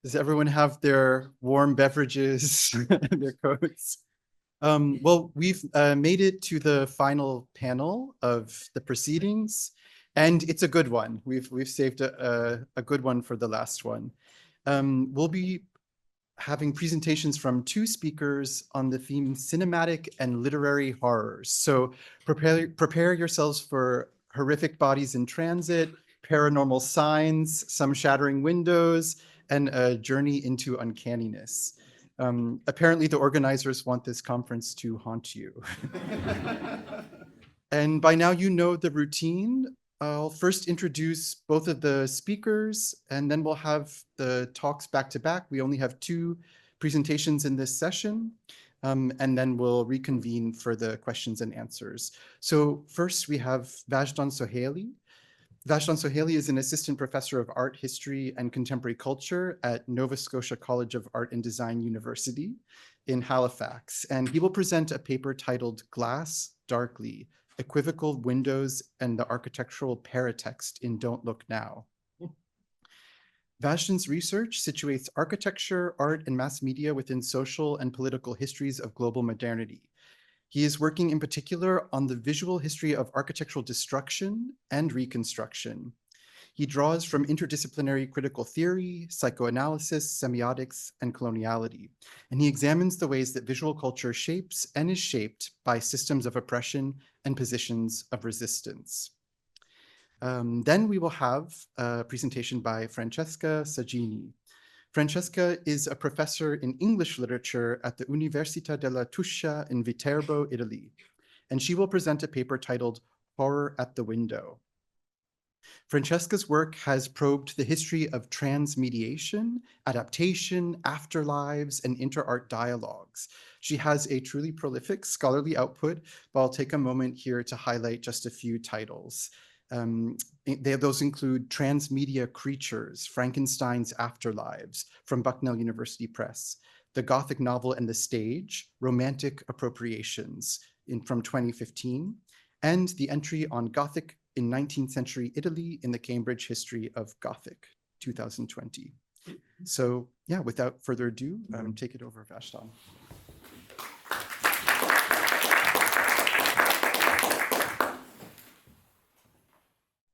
Does everyone have their warm beverages and their coats? Well, we've made it to the final panel of the proceedings, and it's a good one. We've saved a good one for the last one. We'll be having presentations from two speakers on the theme cinematic and literary horrors. So prepare yourselves for horrific bodies in transit, paranormal signs, some shattering windows, and a journey into uncanniness. Apparently the organizers want this conference to haunt you. And by now you know the routine. I'll first introduce both of the speakers, and then we'll have the talks back to back. We only have two presentations in this session, and then we'll reconvene for the questions and answers. So first we have Vajdon Sohaili. Vajdon Sohaili is an assistant professor of art history and contemporary culture at Nova Scotia College of Art and Design University in Halifax, and he will present a paper titled Glass Darkly, Equivocal Windows and the Architectural Paratext in Don't Look Now. Vajdon's research situates architecture, art, and mass media within social and political histories of global modernity. He is working in particular on the visual history of architectural destruction and reconstruction. He draws from interdisciplinary critical theory, psychoanalysis, semiotics, and coloniality, and he examines the ways that visual culture shapes and is shaped by systems of oppression and positions of resistance. Then we will have a presentation by Francesca Saggini. Francesca is a professor in English literature at the Università della Tuscia in Viterbo, Italy, and she will present a paper titled Horror at the Window. Francesca's work has probed the history of transmediation, adaptation, afterlives, and inter-art dialogues. She has a truly prolific scholarly output, but I'll take a moment here to highlight just a few titles. Those include Transmedia Creatures, Frankenstein's Afterlives from Bucknell University Press, The Gothic Novel and the Stage, Romantic Appropriations from 2015, and the entry on Gothic in 19th century Italy in the Cambridge History of Gothic, 2020. So yeah, without further ado, take it over, Vajdon.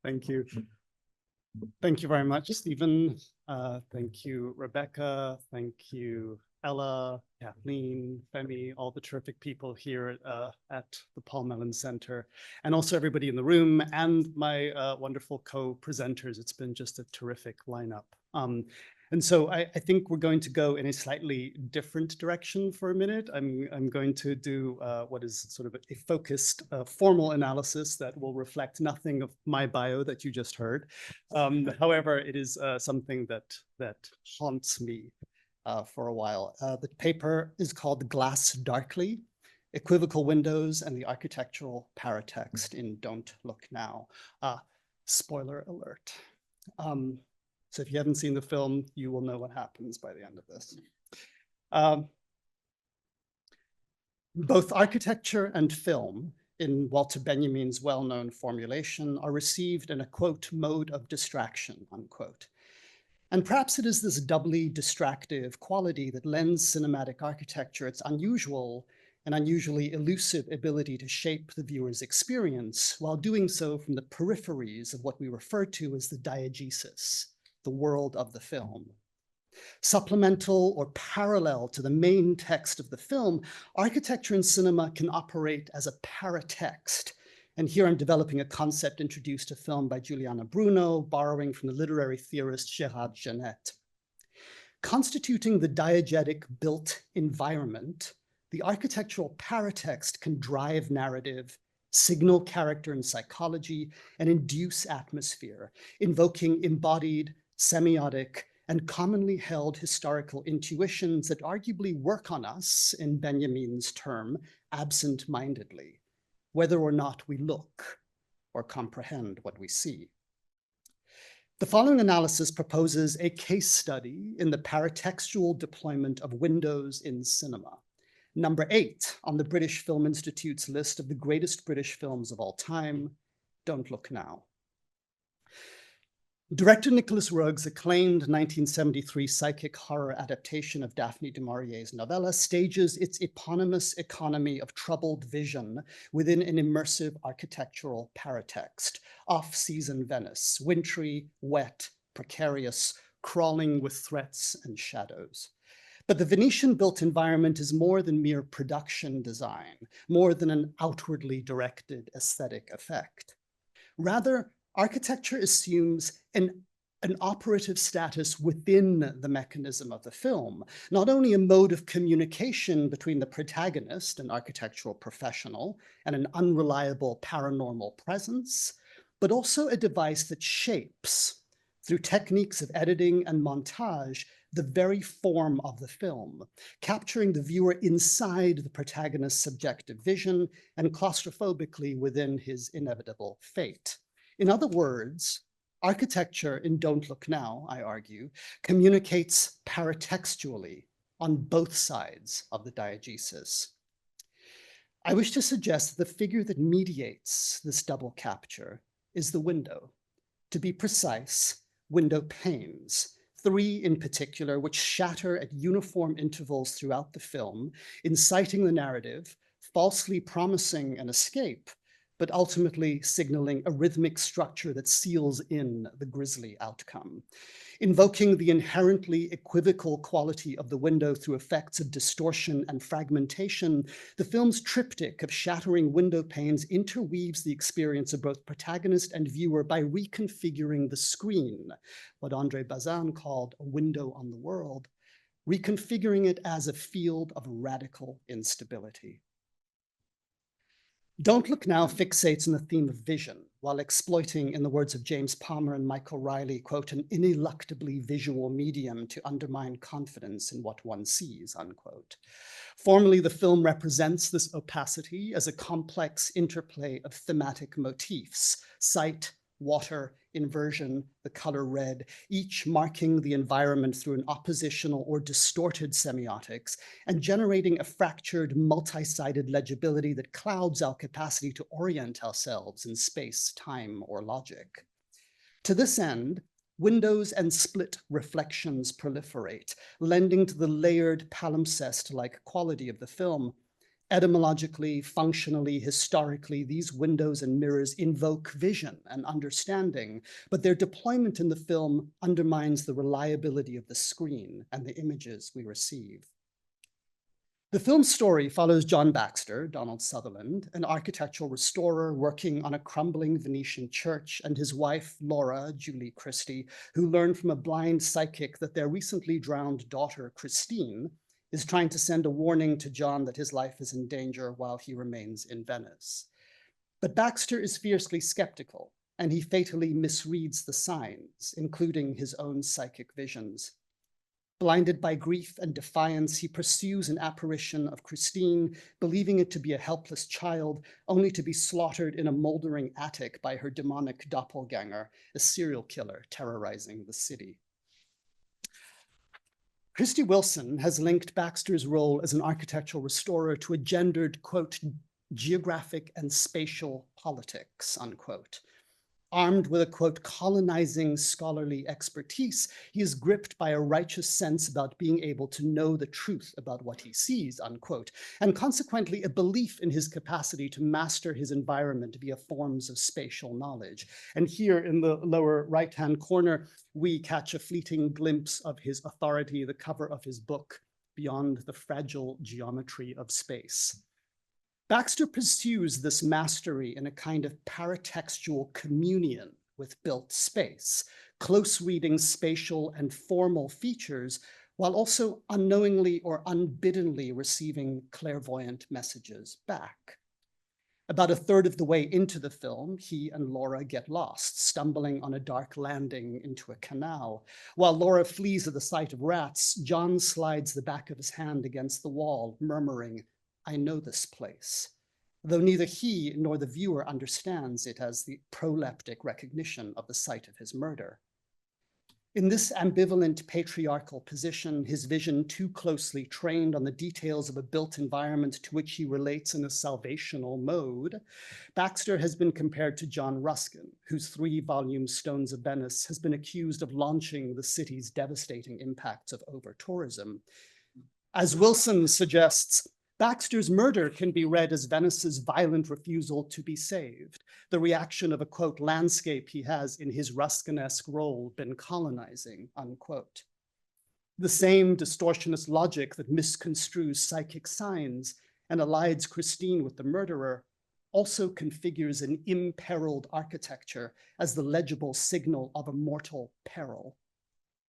Thank you. Thank you very much, Stephen. Thank you, Rebecca. Thank you, Ella, Kathleen, Femi, all the terrific people here at the Paul Mellon Center, and also everybody in the room and my wonderful co-presenters. It's been just a terrific lineup. And so I think we're going to go in a slightly different direction for a minute. I'm going to do what is sort of a focused formal analysis that will reflect nothing of my bio that you just heard. However, it is something that haunts me for a while. The paper is called Glass Darkly, Equivocal Windows and the Architectural Paratext in Don't Look Now. Spoiler alert. So if you haven't seen the film, you will know what happens by the end of this. Both architecture and film, in Walter Benjamin's well-known formulation, are received in a, quote, mode of distraction, unquote. And perhaps it is this doubly distractive quality that lends cinematic architecture its unusual and unusually elusive ability to shape the viewer's experience while doing so from the peripheries of what we refer to as the diegesis, the world of the film. Supplemental or parallel to the main text of the film, architecture in cinema can operate as a paratext. And here I'm developing a concept introduced to film by Giuliana Bruno, borrowing from the literary theorist Gérard Genette. Constituting the diegetic built environment, the architectural paratext can drive narrative, signal character and psychology, and induce atmosphere, invoking embodied, semiotic, and commonly held historical intuitions that arguably work on us, in Benjamin's term, absent-mindedly, whether or not we look or comprehend what we see. The following analysis proposes a case study in the paratextual deployment of windows in cinema, number 8 on the British Film Institute's list of the greatest British films of all time, Don't Look Now. Director Nicholas Roeg's acclaimed 1973 psychic horror adaptation of Daphne du Maurier's novella stages its eponymous economy of troubled vision within an immersive architectural paratext, off-season Venice, wintry, wet, precarious, crawling with threats and shadows. But the Venetian-built environment is more than mere production design, more than an outwardly directed aesthetic effect. Rather, architecture assumes an operative status within the mechanism of the film, not only a mode of communication between the protagonist, an architectural professional, and an unreliable paranormal presence, but also a device that shapes, through techniques of editing and montage, the very form of the film, capturing the viewer inside the protagonist's subjective vision and claustrophobically within his inevitable fate. In other words, architecture in Don't Look Now, I argue, communicates paratextually on both sides of the diegesis. I wish to suggest that the figure that mediates this double capture is the window. To be precise, window panes, 3 in particular, which shatter at uniform intervals throughout the film, inciting the narrative, falsely promising an escape, but ultimately signaling a rhythmic structure that seals in the grisly outcome. Invoking the inherently equivocal quality of the window through effects of distortion and fragmentation, the film's triptych of shattering window panes interweaves the experience of both protagonist and viewer by reconfiguring the screen, what André Bazin called a window on the world, reconfiguring it as a field of radical instability. Don't Look Now fixates on the theme of vision, while exploiting, in the words of James Palmer and Michael Riley, quote, an ineluctably visual medium to undermine confidence in what one sees, unquote. Formally, the film represents this opacity as a complex interplay of thematic motifs, sight, water, inversion, the color red, each marking the environment through an oppositional or distorted semiotics and generating a fractured, multi-sided legibility that clouds our capacity to orient ourselves in space, time, or logic. To this end, windows and split reflections proliferate, lending to the layered palimpsest-like quality of the film. Etymologically, functionally, historically, these windows and mirrors invoke vision and understanding, but their deployment in the film undermines the reliability of the screen and the images we receive. The film's story follows John Baxter, Donald Sutherland, an architectural restorer working on a crumbling Venetian church, and his wife, Laura, Julie Christie, who learned from a blind psychic that their recently drowned daughter, Christine, is trying to send a warning to John that his life is in danger while he remains in Venice. But Baxter is fiercely skeptical, and he fatally misreads the signs, including his own psychic visions. Blinded by grief and defiance, he pursues an apparition of Christine, believing it to be a helpless child, only to be slaughtered in a moldering attic by her demonic doppelganger, a serial killer terrorizing the city. Christy Wilson has linked Baxter's role as an architectural restorer to a gendered, quote, geographic and spatial politics, unquote. Armed with a, quote, colonizing scholarly expertise, he is gripped by a righteous sense about being able to know the truth about what he sees, unquote, and consequently a belief in his capacity to master his environment via forms of spatial knowledge. And here in the lower right-hand corner, we catch a fleeting glimpse of his authority, the cover of his book, Beyond the Fragile Geometry of Space. Baxter pursues this mastery in a kind of paratextual communion with built space, close reading spatial and formal features, while also unknowingly or unbiddenly receiving clairvoyant messages back. About a third of the way into the film, he and Laura get lost, stumbling on a dark landing into a canal. While Laura flees at the sight of rats, John slides the back of his hand against the wall, murmuring, "I know this place," though neither he nor the viewer understands it as the proleptic recognition of the site of his murder. In this ambivalent patriarchal position, his vision too closely trained on the details of a built environment to which he relates in a salvational mode, Baxter has been compared to John Ruskin, whose 3-volume Stones of Venice has been accused of launching the city's devastating impacts of over-tourism. As Wilson suggests, Baxter's murder can be read as Venice's violent refusal to be saved, the reaction of a, quote, landscape he has in his Ruskin-esque role been colonizing, unquote. The same distortionist logic that misconstrues psychic signs and allies Christine with the murderer also configures an imperiled architecture as the legible signal of a mortal peril.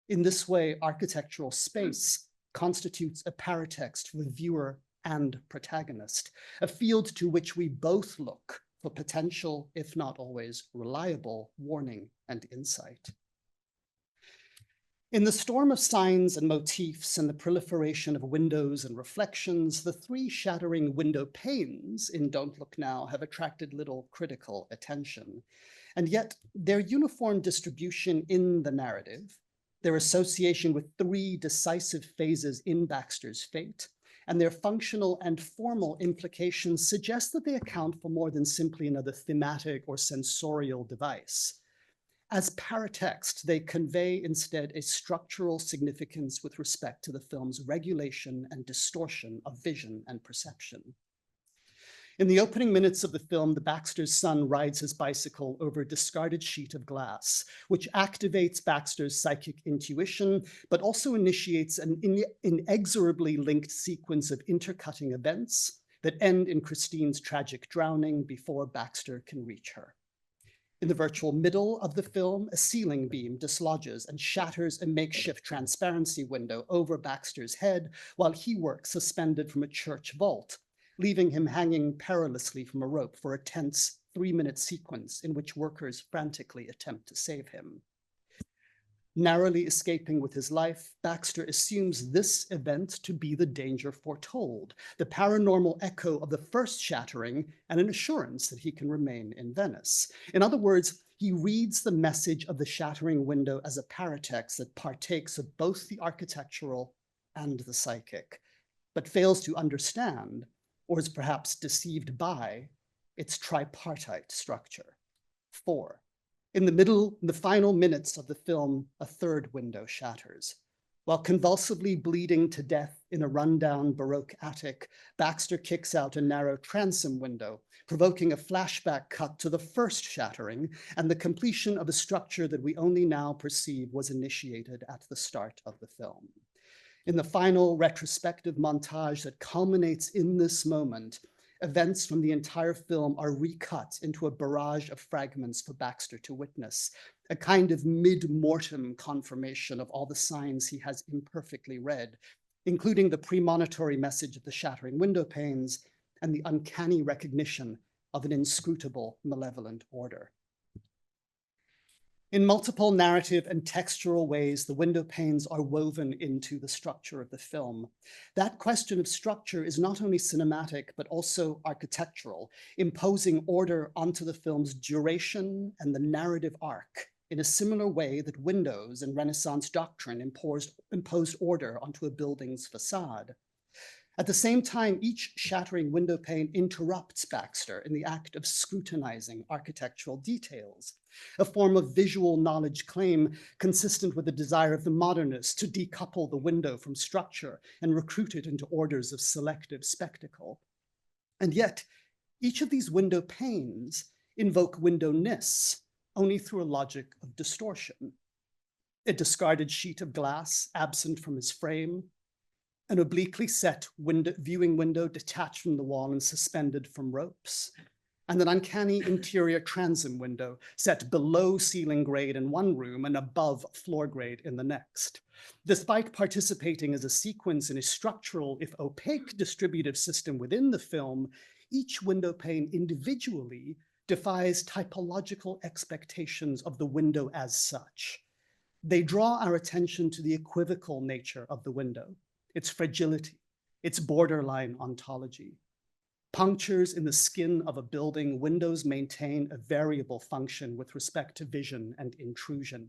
In this way, architectural space constitutes a paratext for the viewer and protagonist, a field to which we both look for potential, if not always reliable, warning and insight. In the storm of signs and motifs and the proliferation of windows and reflections, the 3 shattering window panes in Don't Look Now have attracted little critical attention. And yet their uniform distribution in the narrative, their association with 3 decisive phases in Baxter's fate, and their functional and formal implications suggest that they account for more than simply another thematic or sensorial device. As paratext, they convey instead a structural significance with respect to the film's regulation and distortion of vision and perception. In the opening minutes of the film, the Baxter's son rides his bicycle over a discarded sheet of glass, which activates Baxter's psychic intuition, but also initiates an inexorably linked sequence of intercutting events that end in Christine's tragic drowning before Baxter can reach her. In the virtual middle of the film, a ceiling beam dislodges and shatters a makeshift transparency window over Baxter's head while he works suspended from a church vault, leaving him hanging perilously from a rope for a tense 3-minute sequence in which workers frantically attempt to save him. Narrowly escaping with his life, Baxter assumes this event to be the danger foretold, the paranormal echo of the first shattering and an assurance that he can remain in Venice. In other words, he reads the message of the shattering window as a paratext that partakes of both the architectural and the psychic, but fails to understand, or is perhaps deceived by, its tripartite structure. 4. In the final minutes of the film, a 3rd window shatters. While convulsively bleeding to death in a rundown Baroque attic, Baxter kicks out a narrow transom window, provoking a flashback cut to the first shattering and the completion of a structure that we only now perceive was initiated at the start of the film. In the final retrospective montage that culminates in this moment, events from the entire film are recut into a barrage of fragments for Baxter to witness, a kind of mid-mortem confirmation of all the signs he has imperfectly read, including the premonitory message of the shattering window panes and the uncanny recognition of an inscrutable malevolent order. In multiple narrative and textural ways, the window panes are woven into the structure of the film. That question of structure is not only cinematic, but also architectural, imposing order onto the film's duration and the narrative arc in a similar way that windows and Renaissance doctrine imposed order onto a building's facade. At the same time, each shattering window pane interrupts Baxter in the act of scrutinizing architectural details, a form of visual knowledge claim consistent with the desire of the modernists to decouple the window from structure and recruit it into orders of selective spectacle. And yet, each of these window panes invoke windowness only through a logic of distortion. A discarded sheet of glass absent from his frame, an obliquely set viewing window detached from the wall and suspended from ropes, and an uncanny interior transom window set below ceiling grade in one room and above floor grade in the next. Despite participating as a sequence in a structural, if opaque, distributive system within the film, each window pane individually defies typological expectations of the window as such. They draw our attention to the equivocal nature of the window, its fragility, its borderline ontology. Punctures in the skin of a building, windows maintain a variable function with respect to vision and intrusion.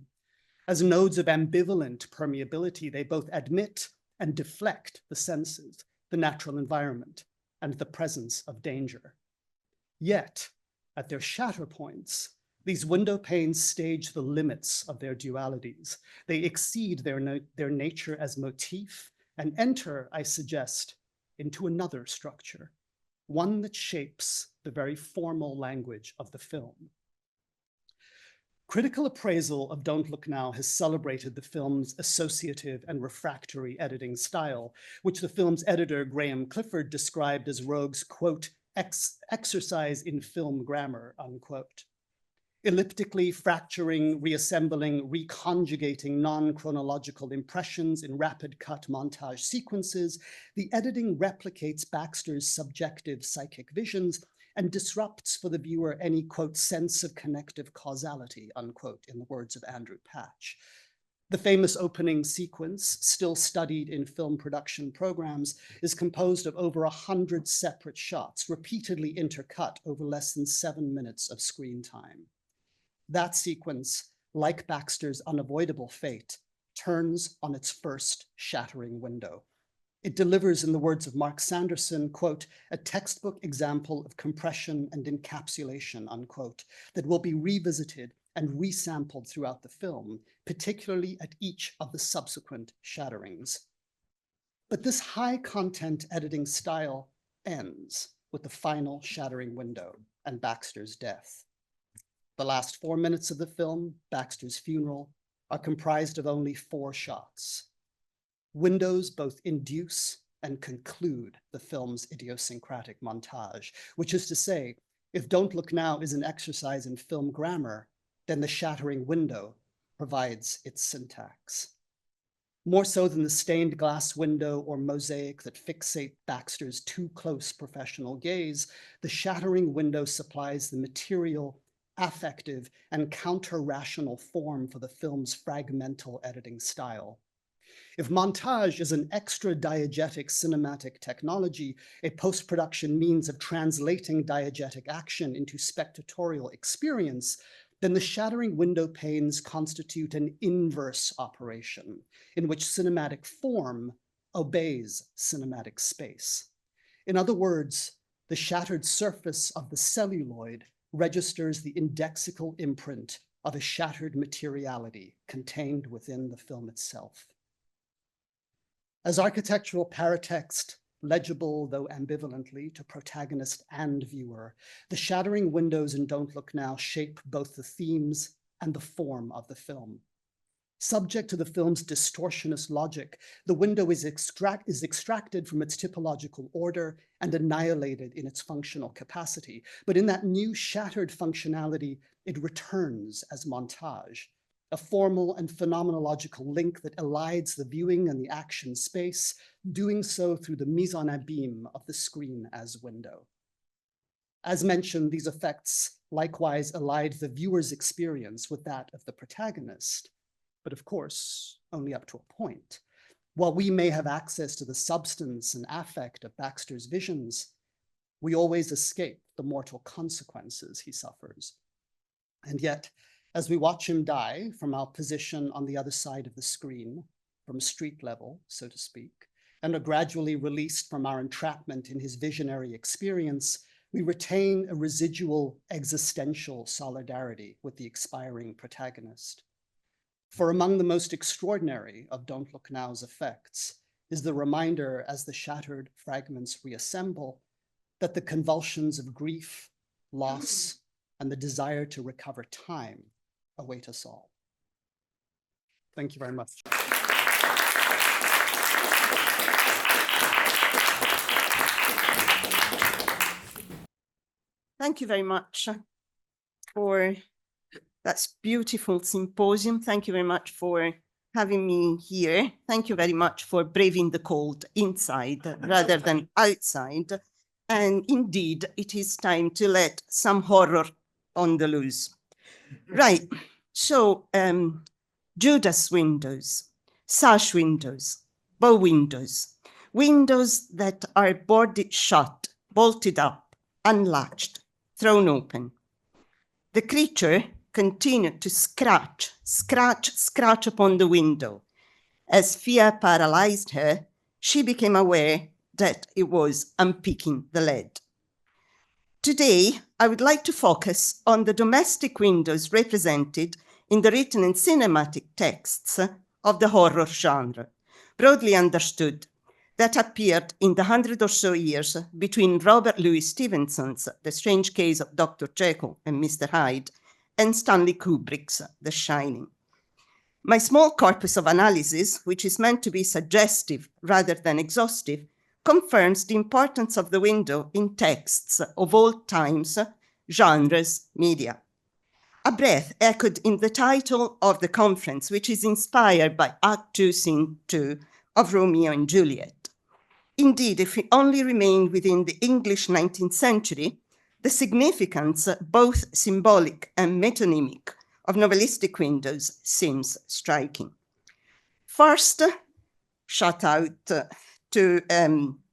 As nodes of ambivalent permeability, they both admit and deflect the senses, the natural environment, and the presence of danger. Yet, at their shatter points, these window panes stage the limits of their dualities. They exceed their nature as motif and enter, I suggest, into another structure, one that shapes the very formal language of the film. Critical appraisal of Don't Look Now has celebrated the film's associative and refractory editing style, which the film's editor, Graham Clifford, described as Rogue's, quote, exercise in film grammar, unquote. Elliptically fracturing, reassembling, reconjugating non-chronological impressions in rapid cut montage sequences, the editing replicates Baxter's subjective psychic visions and disrupts for the viewer any, quote, sense of connective causality, unquote, in the words of Andrew Patch. The famous opening sequence, still studied in film production programs, is composed of over 100 separate shots, repeatedly intercut over less than 7 minutes of screen time. That sequence, like Baxter's unavoidable fate, turns on its first shattering window. It delivers, in the words of Mark Sanderson, quote, a textbook example of compression and encapsulation, unquote, that will be revisited and resampled throughout the film, particularly at each of the subsequent shatterings. But this high content editing style ends with the final shattering window and Baxter's death. The last 4 minutes of the film, Baxter's funeral, are comprised of only 4 shots. Windows both induce and conclude the film's idiosyncratic montage, which is to say, if Don't Look Now is an exercise in film grammar, then the shattering window provides its syntax. More so than the stained glass window or mosaic that fixate Baxter's too close professional gaze, the shattering window supplies the material, affective, and counter-rational form for the film's fragmental editing style. If montage is an extra diegetic cinematic technology, a post-production means of translating diegetic action into spectatorial experience, then the shattering window panes constitute an inverse operation in which cinematic form obeys cinematic space. In other words, the shattered surface of the celluloid registers the indexical imprint of a shattered materiality contained within the film itself. As architectural paratext, legible though ambivalently to protagonist and viewer, the shattering windows in Don't Look Now shape both the themes and the form of the film. Subject to the film's distortionist logic, the window is extracted from its typological order and annihilated in its functional capacity. But in that new shattered functionality, it returns as montage, a formal and phenomenological link that elides the viewing and the action space, doing so through the mise en abîme of the screen as window. As mentioned, these effects likewise elide the viewer's experience with that of the protagonist, but of course, only up to a point. While we may have access to the substance and affect of Baxter's visions, we always escape the mortal consequences he suffers. And yet, as we watch him die from our position on the other side of the screen, from street level, so to speak, and are gradually released from our entrapment in his visionary experience, we retain a residual existential solidarity with the expiring protagonist. For among the most extraordinary of Don't Look Now's effects is the reminder, as the shattered fragments reassemble, that the convulsions of grief, loss, and the desire to recover time await us all. Thank you very much. Thank you very much for that beautiful symposium. Thank you very much for having me here. Thank you very much for braving the cold inside rather than outside. And indeed, it is time to let some horror on the loose. Right, so Judas windows, sash windows, bow windows, windows that are boarded shut, bolted up, unlatched, thrown open. The creature continued to scratch upon the window. As fear paralyzed her, she became aware that it was unpicking the lead. Today, I would like to focus on the domestic windows represented in the written and cinematic texts of the horror genre, broadly understood, that appeared in the 100 or so years between Robert Louis Stevenson's The Strange Case of Dr. Jekyll and Mr. Hyde and Stanley Kubrick's The Shining. My small corpus of analysis, which is meant to be suggestive rather than exhaustive, confirms the importance of the window in texts of all times, genres, media. A breath echoed in the title of the conference, which is inspired by Act 2, Scene 2 of Romeo and Juliet. Indeed, if we only remain within the English 19th century, the significance, both symbolic and metonymic, of novelistic windows seems striking. First, shout out to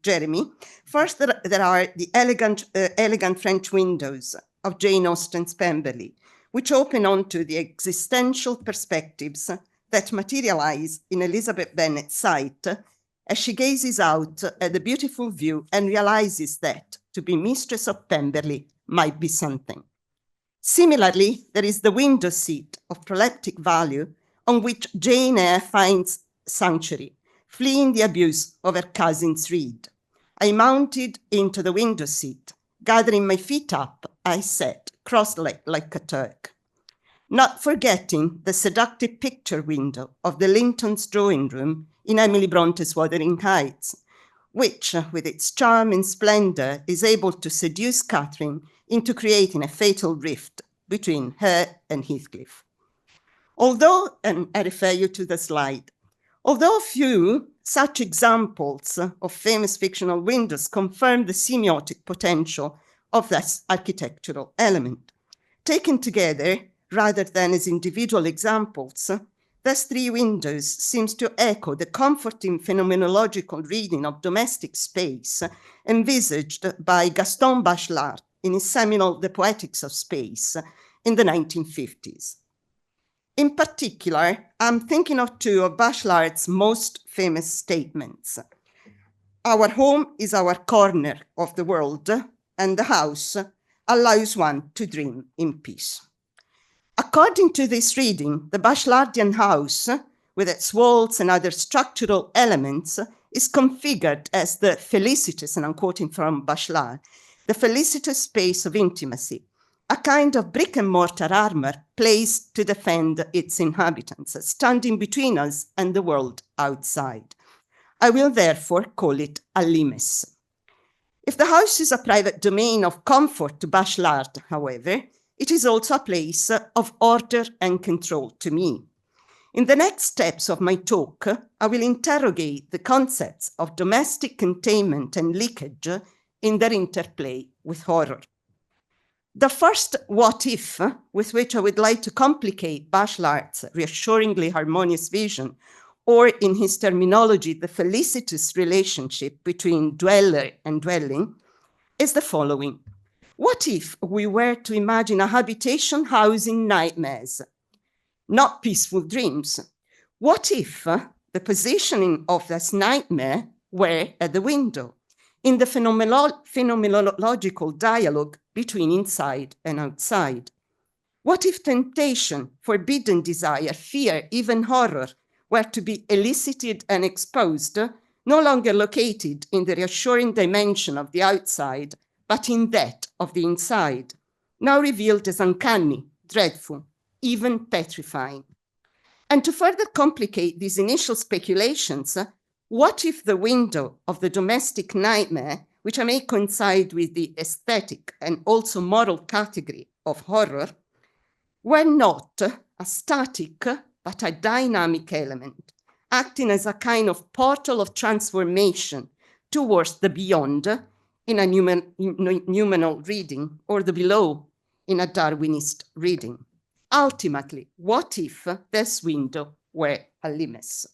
Jeremy. First, there are the elegant French windows of Jane Austen's Pemberley, which open onto the existential perspectives that materialize in Elizabeth Bennet's sight as she gazes out at the beautiful view and realizes that to be mistress of Pemberley might be something. Similarly, there is the window seat of proleptic value on which Jane Eyre finds sanctuary, fleeing the abuse of her cousin's Reed. I mounted into the window seat. Gathering my feet up, I sat cross-legged like a Turk. Not forgetting the seductive picture window of the Lintons' drawing room in Emily Bronte's Wuthering Heights, which, with its charm and splendor, is able to seduce Catherine into creating a fatal rift between her and Heathcliff. Although, and I refer you to the slide, although few such examples of famous fictional windows confirm the semiotic potential of this architectural element, taken together rather than as individual examples, these three windows seems to echo the comforting phenomenological reading of domestic space envisaged by Gaston Bachelard in his seminal The Poetics of Space in the 1950s. In particular, I'm thinking of two of Bachelard's most famous statements. Our home is our corner of the world, and the house allows one to dream in peace. According to this reading, the Bachelardian house, with its walls and other structural elements, is configured as the felicitous, and I'm quoting from Bachelard, the felicitous space of intimacy, a kind of brick and mortar armor placed to defend its inhabitants, standing between us and the world outside. I will therefore call it a limes. If the house is a private domain of comfort to Bachelard, however, it is also a place of order and control to me. In the next steps of my talk, I will interrogate the concepts of domestic containment and leakage in their interplay with horror. The first what if, with which I would like to complicate Bachelard's reassuringly harmonious vision, or in his terminology, the felicitous relationship between dweller and dwelling, is the following. What if we were to imagine a habitation housing nightmares, not peaceful dreams? What if the positioning of this nightmare were at the window, in the phenomenological dialogue between inside and outside? What if temptation, forbidden desire, fear, even horror were to be elicited and exposed, no longer located in the reassuring dimension of the outside, but in that of the inside, now revealed as uncanny, dreadful, even petrifying? And to further complicate these initial speculations, what if the window of the domestic nightmare, which I may coincide with the aesthetic and also moral category of horror, were not a static but a dynamic element, acting as a kind of portal of transformation towards the beyond in a noumenal reading, or the below in a Darwinist reading? Ultimately, what if this window were a limes?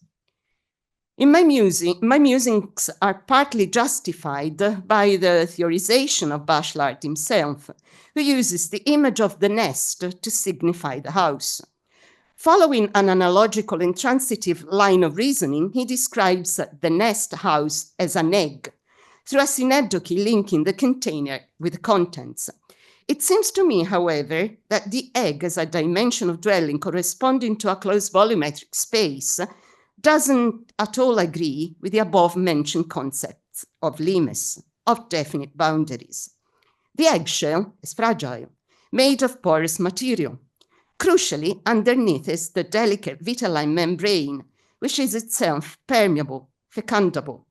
My musings are partly justified by the theorization of Bachelard himself, who uses the image of the nest to signify the house. Following an analogical intransitive line of reasoning, he describes the nest house as an egg, through a synecdoche linking the container with the contents. It seems to me, however, that the egg as a dimension of dwelling corresponding to a closed volumetric space doesn't at all agree with the above-mentioned concepts of limes, of definite boundaries. The eggshell is fragile, made of porous material. Crucially, underneath is the delicate vitelline membrane, which is itself permeable, fecundable.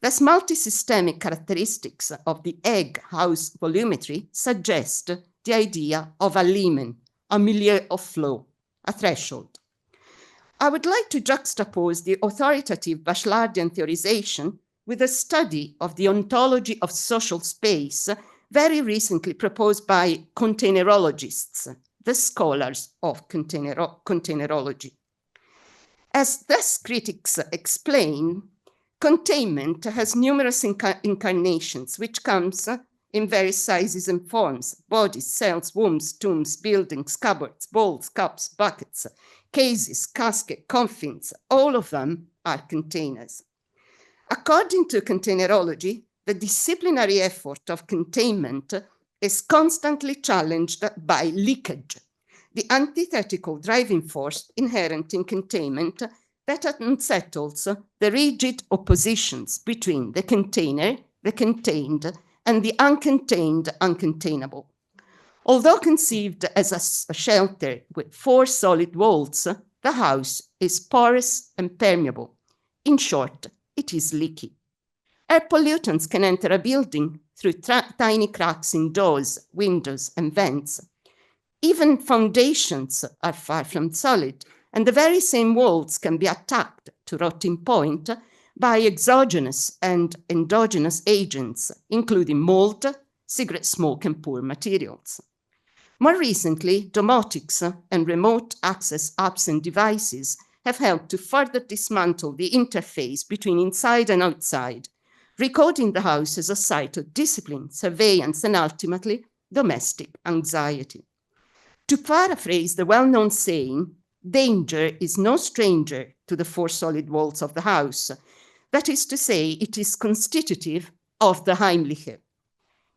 Thus, multisystemic characteristics of the egg house volumetry suggest the idea of a limen, a milieu of flow, a threshold. I would like to juxtapose the authoritative Bachelardian theorization with a study of the ontology of social space very recently proposed by containerologists, the scholars of containerology. As thus critics explain, containment has numerous incarnations, which comes in various sizes and forms: bodies, cells, wombs, tombs, buildings, cupboards, bowls, cups, buckets, cases, caskets, coffins. All of them are containers. According to containerology, the disciplinary effort of containment is constantly challenged by leakage, the antithetical driving force inherent in containment that unsettles the rigid oppositions between the container, the contained, and the uncontained, uncontainable. Although conceived as a shelter with 4 solid walls, the house is porous and permeable. In short, it is leaky. Air pollutants can enter a building through tiny cracks in doors, windows, and vents. Even foundations are far from solid, and the very same walls can be attacked to rotting point by exogenous and endogenous agents, including mold, cigarette smoke, and poor materials. More recently, domotics and remote access apps and devices have helped to further dismantle the interface between inside and outside, recoding the house as a site of discipline, surveillance, and ultimately domestic anxiety. To paraphrase the well-known saying, danger is no stranger to the 4 solid walls of the house. That is to say, it is constitutive of the Heimliche.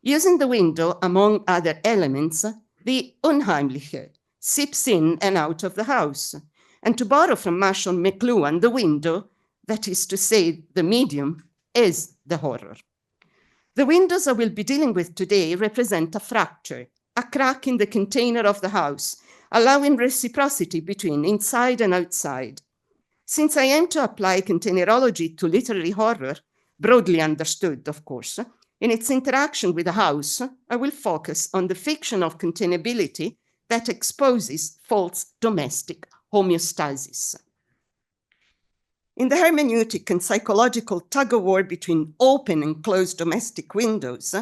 Using the window among other elements, the Unheimliche seeps in and out of the house. And to borrow from Marshall McLuhan, the window, that is to say, the medium, is the horror. The windows I will be dealing with today represent a fracture, a crack in the container of the house, allowing reciprocity between inside and outside. Since I aim to apply containerology to literary horror, broadly understood, of course, in its interaction with the house, I will focus on the fiction of containability that exposes false domestic homeostasis. In the hermeneutic and psychological tug-of-war between open and closed domestic windows,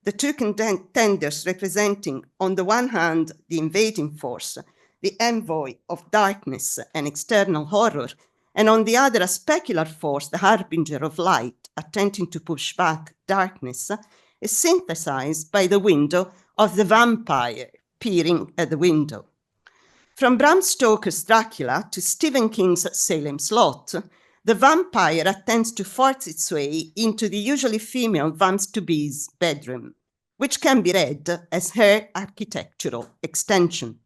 the 2 contenders representing, on the one hand, the invading force, the envoy of darkness and external horror, and on the other, a specular force, the harbinger of light, attempting to push back darkness, is synthesized by the window of the vampire peering at the window. From Bram Stoker's Dracula to Stephen King's Salem's Lot, the vampire attempts to force its way into the usually female vamps-to-be's bedroom, which can be read as her architectural extension.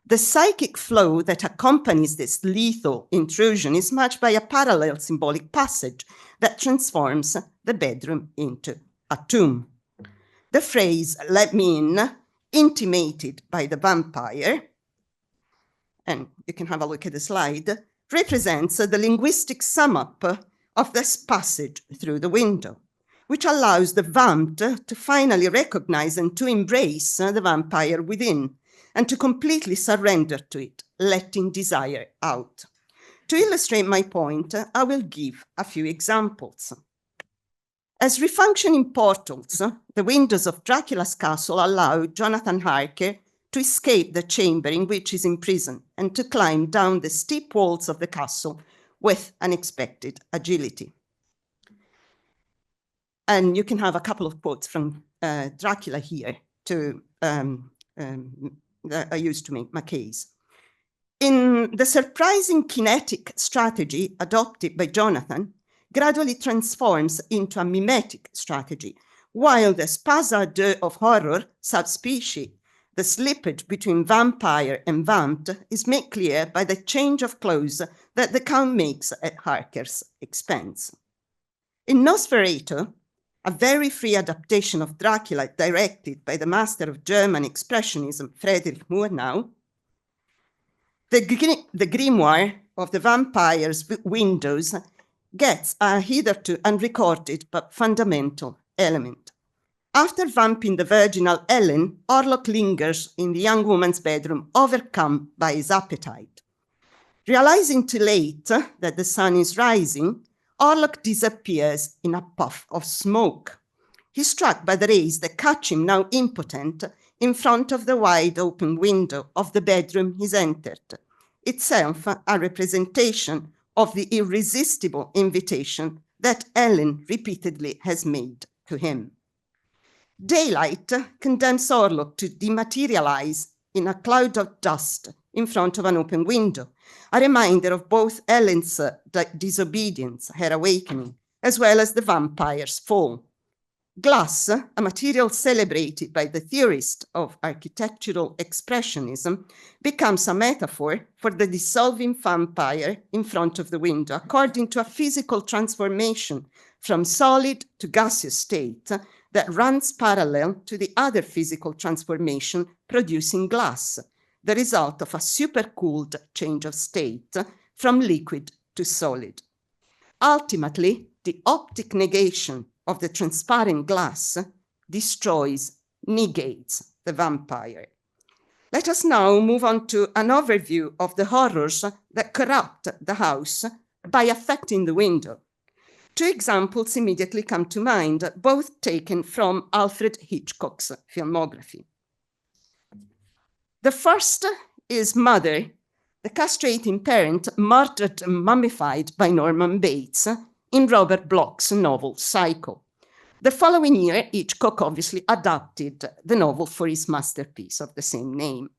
The psychic flow that accompanies this lethal intrusion is matched by a parallel symbolic passage that transforms the bedroom into a tomb. The phrase, "let me in," intimated by the vampire, and you can have a look at the slide, represents the linguistic sum up of this passage through the window, which allows the vamped to finally recognize and to embrace the vampire within, and to completely surrender to it, letting desire out. To illustrate my point, I will give a few examples. As refunctioning portals, the windows of Dracula's castle allow Jonathan Harker to escape the chamber in which he's imprisoned and to climb down the steep walls of the castle with unexpected agility. And you can have a couple of quotes from Dracula here that I used to make my case. In the surprising kinetic strategy adopted by Jonathan, gradually transforms into a mimetic strategy, while the spasa deux of horror, subspecies, the slippage between vampire and vamped, is made clear by the change of clothes that the Count makes at Harker's expense. In Nosferatu, a very free adaptation of Dracula directed by the master of German expressionism, Friedrich Murnau, the grimoire of the vampire's windows gets a hitherto unrecorded but fundamental element. After vamping the virginal Ellen, Orlok lingers in the young woman's bedroom, overcome by his appetite. Realizing too late that the sun is rising, Orlok disappears in a puff of smoke. He's struck by the rays that catch him, now impotent, in front of the wide open window of the bedroom he's entered, itself a representation of the irresistible invitation that Ellen repeatedly has made to him. Daylight condemns Orlok to dematerialize in a cloud of dust in front of an open window, a reminder of both Ellen's disobedience, her awakening, as well as the vampire's fall. Glass, a material celebrated by the theorist of architectural expressionism, becomes a metaphor for the dissolving vampire in front of the window, according to a physical transformation from solid to gaseous state that runs parallel to the other physical transformation producing glass, the result of a supercooled change of state from liquid to solid. Ultimately, the optic negation of the transparent glass destroys, negates the vampire. Let us now move on to an overview of the horrors that corrupt the house by affecting the window. Two examples immediately come to mind, both taken from Alfred Hitchcock's filmography. The first is Mother, the castrating parent murdered and mummified by Norman Bates in Robert Bloch's novel Psycho. The following year, Hitchcock obviously adapted the novel for his masterpiece of the same name.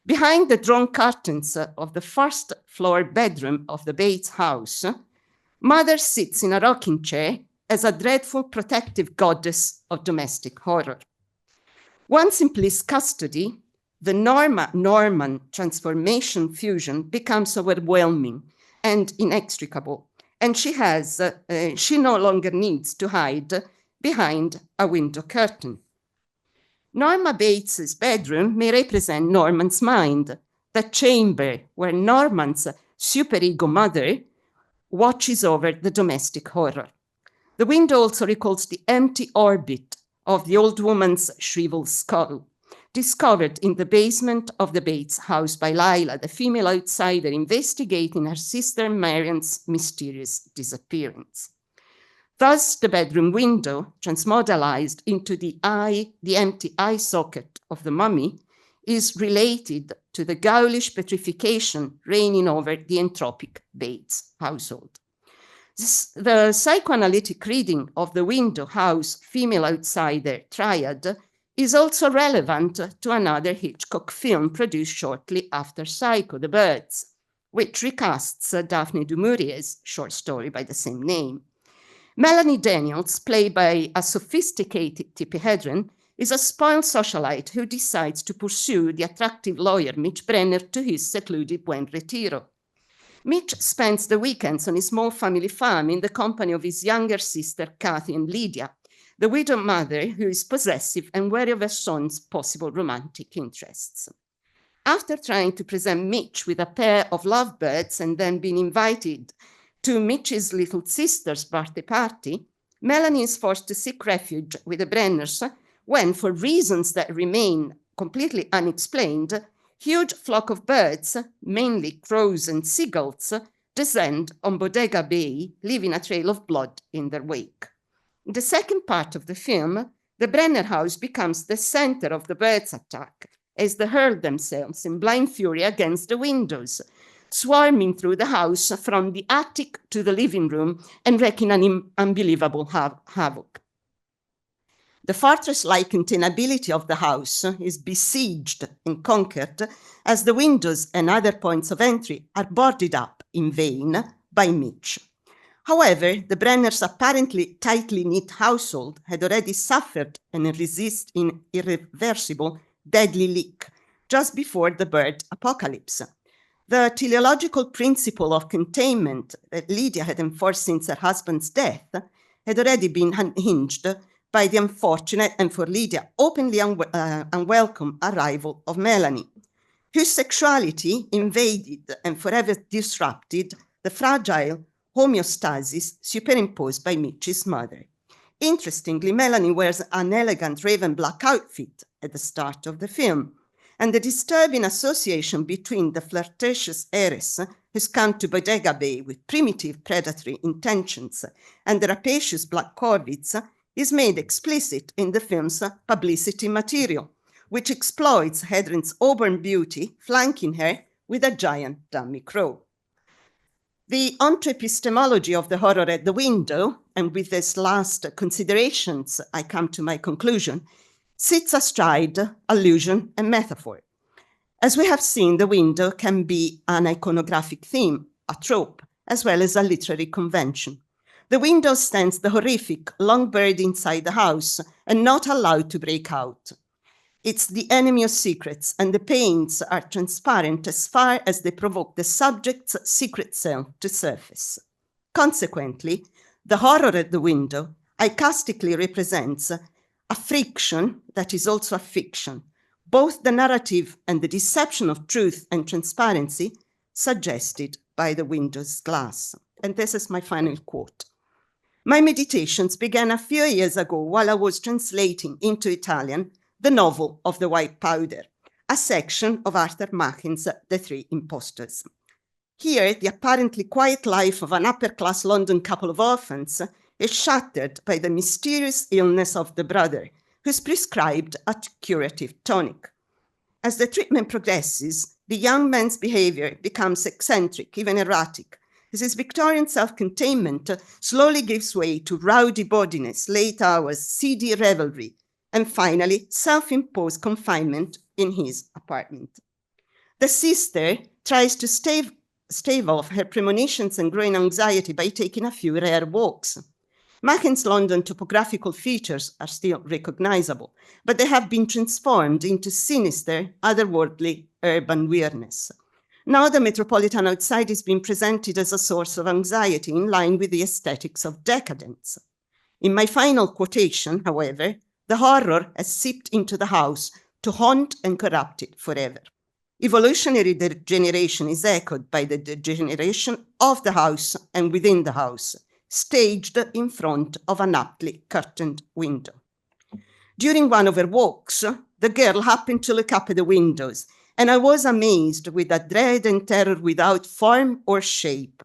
Behind the drawn curtains of the first floor bedroom of the Bates house, Mother sits in a rocking chair as a dreadful protective goddess of domestic horror. Once in police custody, the Norman transformation fusion becomes overwhelming and inextricable, and she no longer needs to hide behind a window curtain. Norma Bates's bedroom may represent Norman's mind, the chamber where Norman's superego mother watches over the domestic horror. The window also recalls the empty orbit of the old woman's shriveled skull, discovered in the basement of the Bates house by Lila, the female outsider investigating her sister Marian's mysterious disappearance. Thus, the bedroom window, transmodalized into the empty eye socket of the mummy, is related to the ghoulish petrification reigning over the entropic Bates household. The psychoanalytic reading of the window house female outsider triad is also relevant to another Hitchcock film produced shortly after Psycho, The Birds, which recasts Daphne du Maurier's short story by the same name. Melanie Daniels, played by a sophisticated Tippi Hedren, is a spoiled socialite who decides to pursue the attractive lawyer Mitch Brenner to his secluded Buen Retiro. Mitch spends the weekends on his small family farm in the company of his younger sister Kathy and Lydia, the widowed mother who is possessive and wary of her son's possible romantic interests. After trying to present Mitch with a pair of lovebirds and then being invited to Mitch's little sister's birthday party, Melanie is forced to seek refuge with the Brenners when, for reasons that remain completely unexplained, huge flock of birds, mainly crows and seagulls, descend on Bodega Bay, leaving a trail of blood in their wake. In the second part of the film, the Brenner house becomes the center of the birds' attack as they hurl themselves in blind fury against the windows, swarming through the house from the attic to the living room and wreaking an unbelievable havoc. The fortress-like containability of the house is besieged and conquered as the windows and other points of entry are boarded up in vain by Mitch. However, the Brenners' apparently tightly knit household had already suffered an irreversible, deadly leak just before the bird apocalypse. The teleological principle of containment that Lydia had enforced since her husband's death had already been unhinged by the unfortunate and for Lydia openly unwelcome arrival of Melanie, whose sexuality invaded and forever disrupted the fragile homeostasis superimposed by Mitch's mother. Interestingly, Melanie wears an elegant raven black outfit at the start of the film, and the disturbing association between the flirtatious heiress who's come to Bodega Bay with primitive predatory intentions and the rapacious black corvids is made explicit in the film's publicity material, which exploits Hedren's auburn beauty, flanking her with a giant dummy crow. The ontoepistemology of the horror at the window, and with these last considerations, I come to my conclusion, sits astride allusion and metaphor. As we have seen, the window can be an iconographic theme, a trope, as well as a literary convention. The window stands the horrific, long buried inside the house and not allowed to break out. It's the enemy of secrets, and the pains are transparent as far as they provoke the subject's secret self to surface. Consequently, the horror at the window iconically represents a friction that is also a fiction, both the narrative and the deception of truth and transparency suggested by the window's glass. And this is my final quote. My meditations began a few years ago while I was translating into Italian the novel of the white powder, a section of Arthur Machen's The Three Impostors. Here, the apparently quiet life of an upper-class London couple of orphans is shattered by the mysterious illness of the brother, who's prescribed a curative tonic. As the treatment progresses, the young man's behavior becomes eccentric, even erratic, as his Victorian self-containment slowly gives way to rowdy bodiness, late hours, seedy revelry, and finally, self-imposed confinement in his apartment. The sister tries to stave off her premonitions and growing anxiety by taking a few rare walks. Machen's London topographical features are still recognizable, but they have been transformed into sinister, otherworldly urban weirdness. Now the metropolitan outside is being presented as a source of anxiety in line with the aesthetics of decadence. In my final quotation, however, the horror has seeped into the house to haunt and corrupt it forever. Evolutionary degeneration is echoed by the degeneration of the house and within the house, staged in front of an aptly curtained window. During one of her walks, the girl happened to look up at the windows, and I was amazed with a dread and terror without form or shape.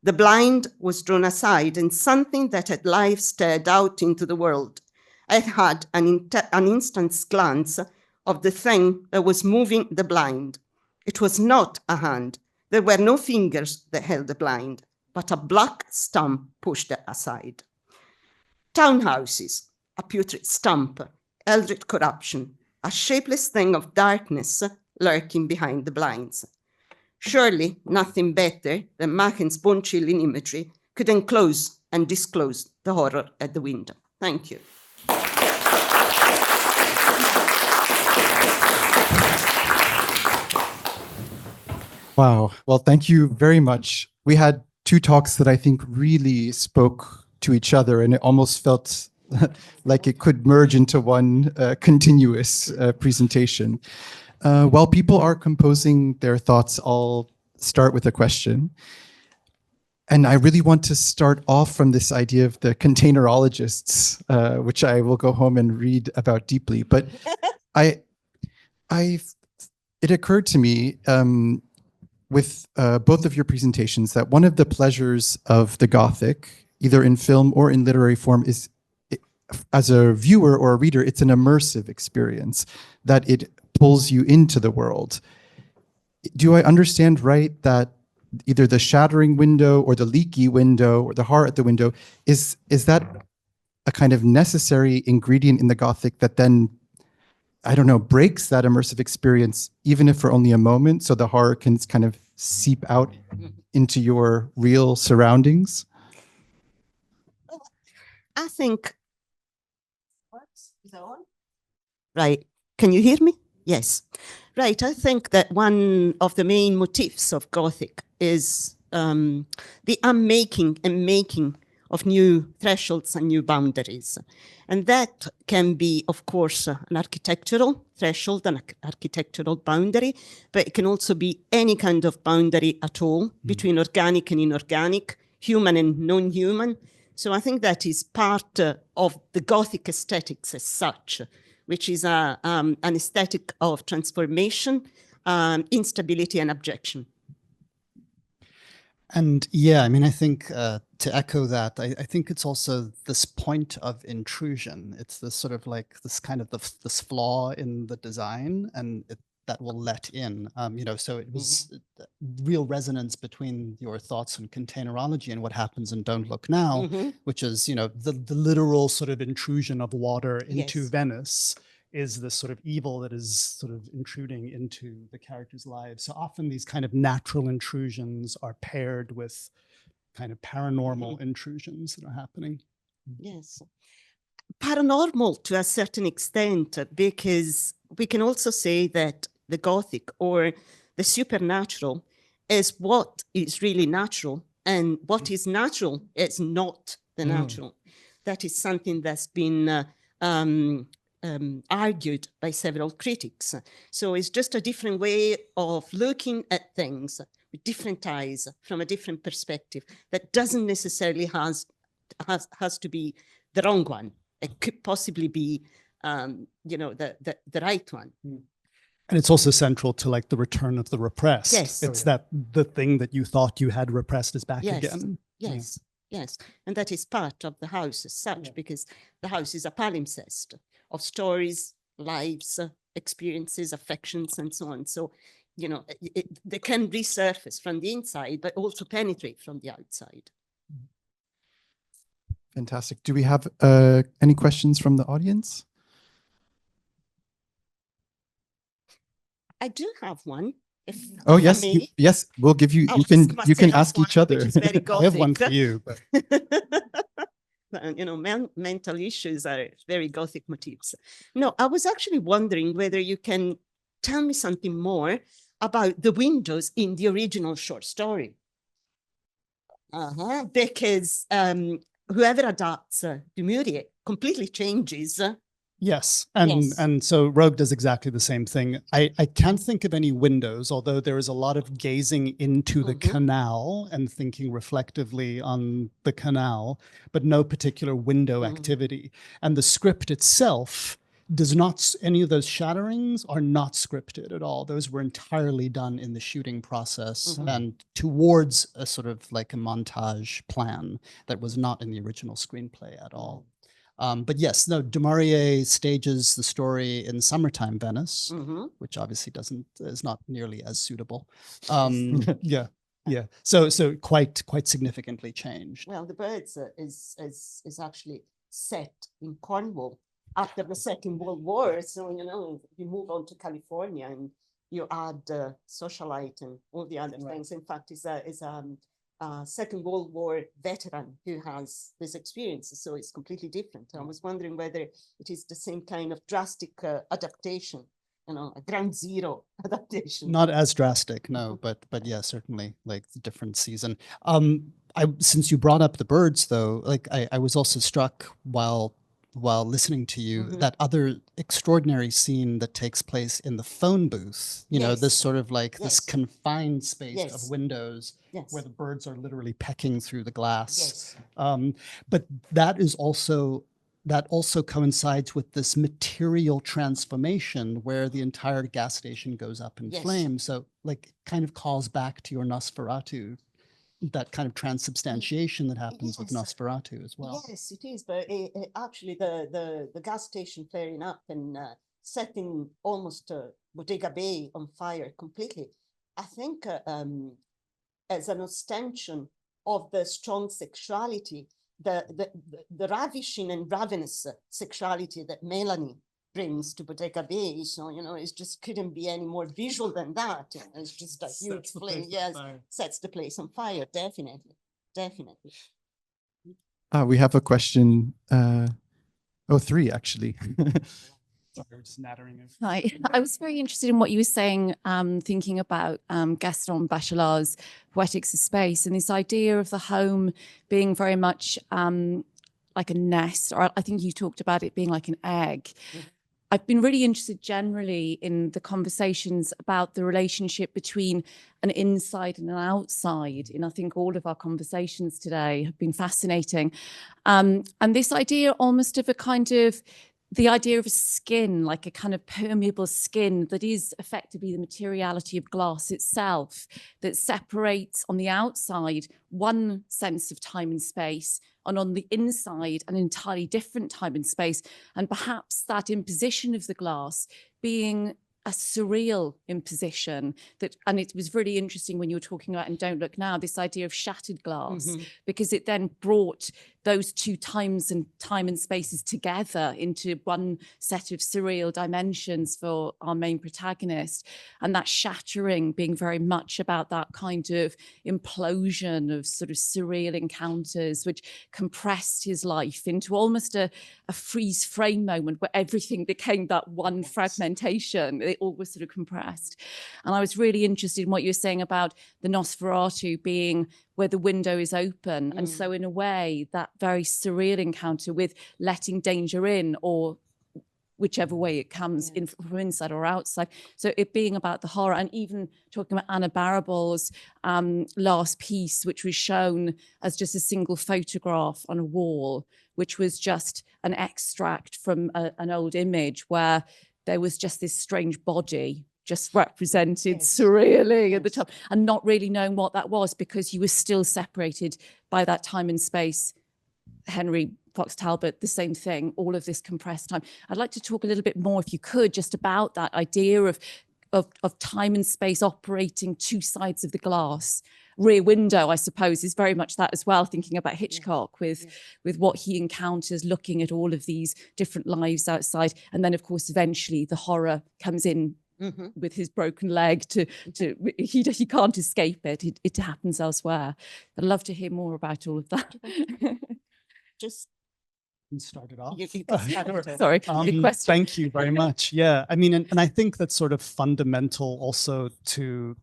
The blind was drawn aside, and something that had life stared out into the world. I had an instant's glance of the thing that was moving the blind. It was not a hand. There were no fingers that held the blind, but a black stump pushed it aside. Townhouses, a putrid stump, eldritch corruption, a shapeless thing of darkness lurking behind the blinds. Surely nothing better than Machen's bone-chilling imagery could enclose and disclose the horror at the window. Thank you. Wow. Well, thank you very much. We had two talks that I think really spoke to each other, and it almost felt like it could merge into one continuous presentation. While people are composing their thoughts, I'll start with a question. And I really want to start off from this idea of the containerologists, which I will go home and read about deeply. But it occurred to me with both of your presentations that one of the pleasures of the Gothic, either in film or in literary form, is as a viewer or a reader, it's an immersive experience, that it pulls you into the world. Do I understand right that either the shattering window or the leaky window or the heart at the window, is that a kind of necessary ingredient in the Gothic that then, I don't know, breaks that immersive experience, even if for only a moment, so the horror can kind of seep out into your real surroundings? I think. Is that on? Right. Can you hear me? Yes. Right. I think that one of the main motifs of Gothic is the unmaking and making of new thresholds and new boundaries. And that can be, of course, an architectural threshold, an architectural boundary, but it can also be any kind of boundary at all between organic and inorganic, human and non-human. So I think that is part of the Gothic aesthetics as such, which is an aesthetic of transformation, instability, and abjection. And yeah, I mean, I think to echo that, I think it's also this point of intrusion. It's this sort of like this kind of this flaw in the design, and that will let in, you know, so it was real resonance between your thoughts on containerology and what happens in Don't Look Now, which is, you know, the literal sort of intrusion of water into Venice is this sort of evil that is sort of intruding into the characters' lives. So often these kind of natural intrusions are paired with kind of paranormal intrusions that are happening. Yes. Paranormal to a certain extent, because we can also say that the Gothic or the supernatural is what is really natural, and what is natural is not the natural. That is something that's been argued by several critics. So it's just a different way of looking at things with different eyes from a different perspective that doesn't necessarily has to be the wrong one. It could possibly be, you know, the right one. And it's also central to like the return of the repressed. Yes. It's that the thing that you thought you had repressed is back again. Yes. Yes. And that is part of the house as such, because the house is a palimpsest of stories, lives, experiences, affections, and so on. So, you know, they can resurface from the inside, but also penetrate from the outside. Fantastic. Do we have any questions from the audience? I do have one. Oh yes, yes. We'll give you. You can ask each other. I have one for you. But... you know, mental issues are very Gothic motifs. No, I was actually wondering whether you can tell me something more about the windows in the original short story. Because whoever adapts Du Maurier completely changes. Yes, and so Rogue does exactly the same thing. I can't think of any windows, although there is a lot of gazing into the canal and thinking reflectively on the canal, but no particular window activity. And the script itself does not, any of those shatterings are not scripted at all. Those were entirely done in the shooting process and towards a sort of like a montage plan that was not in the original screenplay at all. But yes, no, Du Maurier stages the story in summertime Venice, which obviously is not nearly as suitable. Yeah. So quite significantly changed. Well, The Birds is actually set in Cornwall after the Second World War. So, you know, you move on to California and you add socialite and all the other things. In fact, is a Second World War veteran who has this experience, so it's completely different. I was wondering whether it is the same kind of drastic adaptation, you know, a ground zero adaptation. Not as drastic, no, but yeah, certainly like the different season. Since you brought up The Birds, though, like I was also struck while listening to you, that other extraordinary scene that takes place in the phone booth, you know, this sort of like this confined space of windows where the birds are literally pecking through the glass. But that also coincides with this material transformation where the entire gas station goes up in flames. So like kind of calls back to your Nosferatu, that kind of transubstantiation that happens with Nosferatu as well. Yes, it is. But actually, the gas station flaring up and setting almost Bodega Bay on fire completely. I think as an ostension of the strong sexuality, the ravishing and ravenous sexuality that Melanie brings to Bodega Bay. So, you know, it just couldn't be any more visual than that. It's just a huge flame. Yes, sets the place on fire, definitely, definitely. We have a question. Three, actually. Sorry, we're just nattering it. Hi, I was very interested in what you were saying, thinking about Gaston Bachelard's Poetics of Space and this idea of the home being very much like a nest, or I think you talked about it being like an egg. I've been really interested generally in the conversations about the relationship between an inside and an outside. And I think all of our conversations today have been fascinating. And this idea almost of a kind of, the idea of a skin, like a kind of permeable skin that is effectively the materiality of glass itself, that separates on the outside one sense of time and space, and on the inside an entirely different time and space, and perhaps that imposition of the glass being a surreal imposition that, and it was really interesting when you were talking about in Don't Look Now, this idea of shattered glass, because it then brought those two times and time and spaces together into one set of surreal dimensions for our main protagonist. And that shattering being very much about that kind of implosion of sort of surreal encounters, which compressed his life into almost a freeze frame moment where everything became that one fragmentation. It all was sort of compressed. And I was really interested in what you were saying about the Nosferatu being where the window is open. And so in a way, that very surreal encounter with letting danger in, or whichever way it comes in from inside or outside. So it being about the horror, and even talking about Anna Barabal's last piece, which was shown as just a single photograph on a wall, which was just an extract from an old image where there was just this strange body just represented surreally at the top, and not really knowing what that was because you were still separated by that time and space. Henry Fox Talbot, the same thing, all of this compressed time. I'd like to talk a little bit more, if you could, just about that idea of time and space operating two sides of the glass. Rear Window, I suppose, is very much that as well, thinking about Hitchcock with what he encounters, looking at all of these different lives outside. And then, of course, eventually the horror comes in with his broken leg he can't escape it. It happens elsewhere. I'd love to hear more about all of that. Just start it off. Sorry, good question. Thank you very much. Yeah, I mean, and I think that's sort of fundamental also to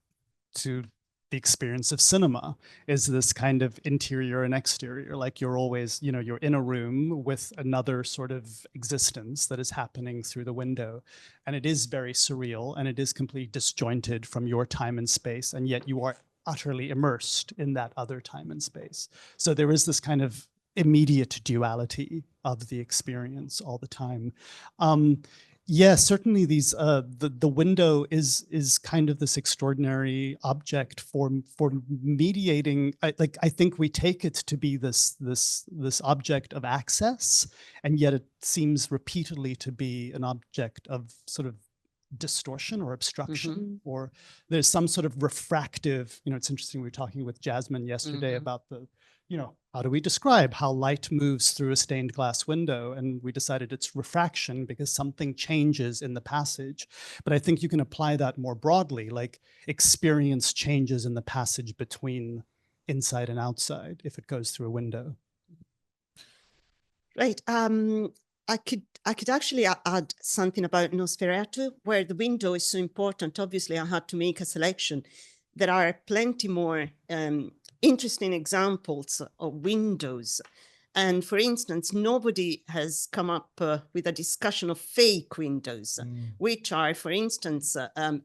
the experience of cinema, is this kind of interior and exterior. Like you're always, you know, you're in a room with another sort of existence that is happening through the window. And it is very surreal, and it is completely disjointed from your time and space. And yet you are utterly immersed in that other time and space. So there is this kind of immediate duality of the experience all the time. Yeah, certainly these the window is kind of this extraordinary object for mediating. I think we take it to be this object of access, and yet it seems repeatedly to be an object of sort of distortion or obstruction, or there's some sort of refractive. You know, it's interesting. We were talking with Jasmine yesterday about the, you know, how do we describe how light moves through a stained glass window? And we decided it's refraction because something changes in the passage. But I think you can apply that more broadly, like experience changes in the passage between inside and outside if it goes through a window. Right. I could actually add something about Nosferatu, where the window is so important. Obviously, I had to make a selection. There are plenty more interesting examples of windows. And for instance, nobody has come up with a discussion of fake windows, which are, for instance, an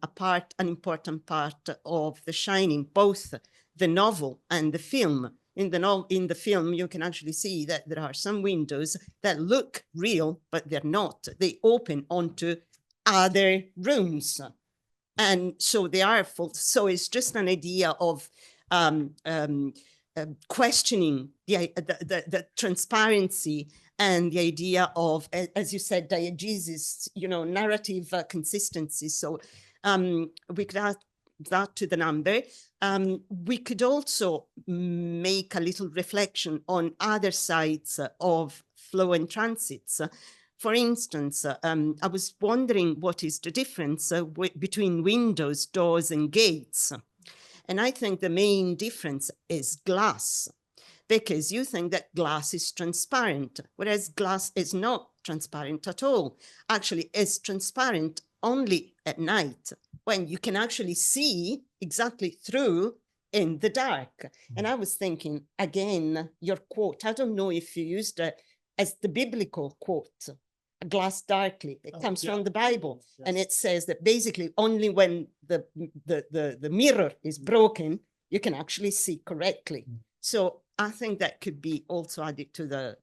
important part of The Shining, both the novel and the film. In the film, you can actually see that there are some windows that look real, but they're not. They open onto other rooms. And so they are false. So it's just an idea of questioning the transparency and the idea of, as you said, diegesis, you know, narrative consistency. So we could that to the number. We could also make a little reflection on other sides of flow and transits. For instance, I was wondering what is the difference between windows, doors, and gates. And I think the main difference is glass, because you think that glass is transparent, whereas glass is not transparent at all. Actually, it's transparent only at night, when you can actually see exactly through in the dark. And I was thinking, again, your quote, I don't know if you used it as the biblical quote, a glass darkly. It comes from the Bible. Yes. And it says that basically only when the mirror is broken, you can actually see correctly. So I think that could be also added to the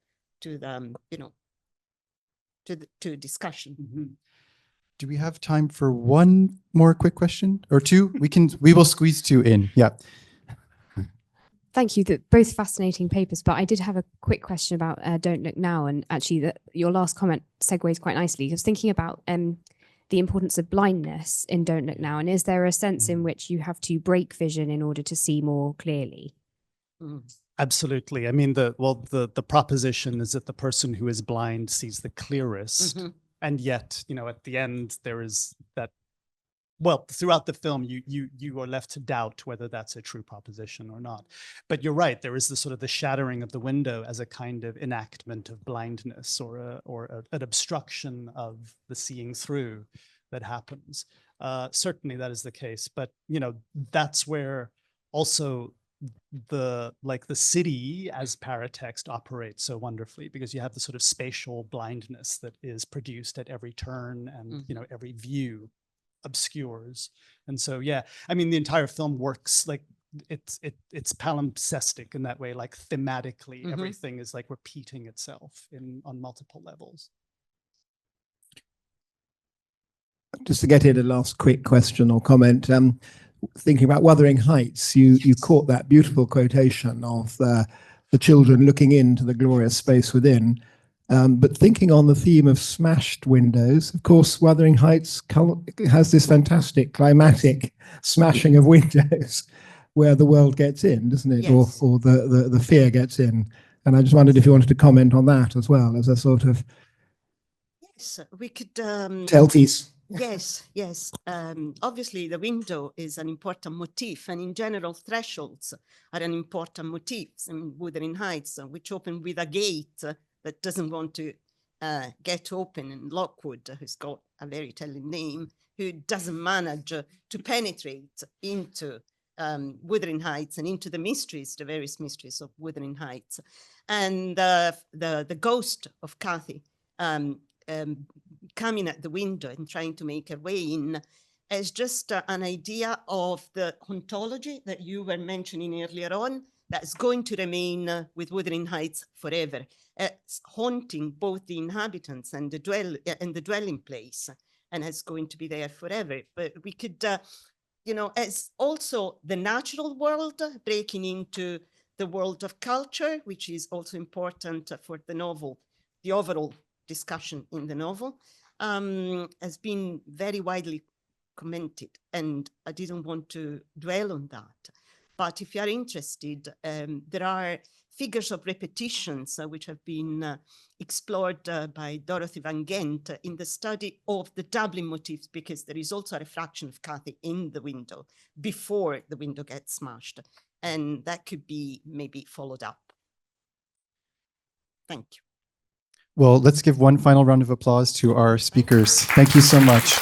discussion. Mm-hmm. Do we have time for one more quick question or two? We will squeeze two in. Yeah. Thank you. Both fascinating papers, but I did have a quick question about Don't Look Now, and actually your last comment segues quite nicely. I was thinking about the importance of blindness in Don't Look Now, and is there a sense in which you have to break vision in order to see more clearly? Absolutely. I mean, the proposition is that the person who is blind sees the clearest. Mm-hmm. And yet, at the end, there is that, well, throughout the film, you are left to doubt whether that's a true proposition or not. But you're right, there is the sort of the shattering of the window as a kind of enactment of blindness or an obstruction of the seeing through that happens. Certainly that is the case. But, that's where also the city as paratext operates so wonderfully, because you have the sort of spatial blindness that is produced at every turn and every view obscures. And so the entire film works like it's palimpsestic in that way, like thematically everything is like repeating itself on multiple levels. Just to get in a last quick question or comment, thinking about Wuthering Heights, you caught that beautiful quotation of the children looking into the glorious space within. But thinking on the theme of smashed windows, of course, Wuthering Heights has this fantastic climatic smashing of windows where the world gets in, doesn't it? Yes. Or the fear gets in. And I just wondered if you wanted to comment on that as well as a sort of... Yes, we could... Tellpiece. Yes. Obviously, the window is an important motif, and in general, thresholds are an important motif in Wuthering Heights, which open with a gate that doesn't want to get open, and Lockwood, who's got a very telling name, who doesn't manage to penetrate into Wuthering Heights and into the various mysteries of Wuthering Heights. And the ghost of Kathy coming at the window and trying to make her way in is just an idea of the ontology that you were mentioning earlier on, that's going to remain with Wuthering Heights forever. It's haunting both the inhabitants and the dwelling place, and it's going to be there forever. But we could, it's also the natural world breaking into the world of culture, which is also important for the novel, the overall discussion in the novel, has been very widely commented, and I didn't want to dwell on that. But if you are interested, there are figures of repetitions which have been explored by Dorothy Van Gent in the study of the Dublin motifs, because there is also a refraction of Kathy in the window before the window gets smashed, and that could be maybe followed up. Thank you. Well, let's give one final round of applause to our speakers. Thank you so much.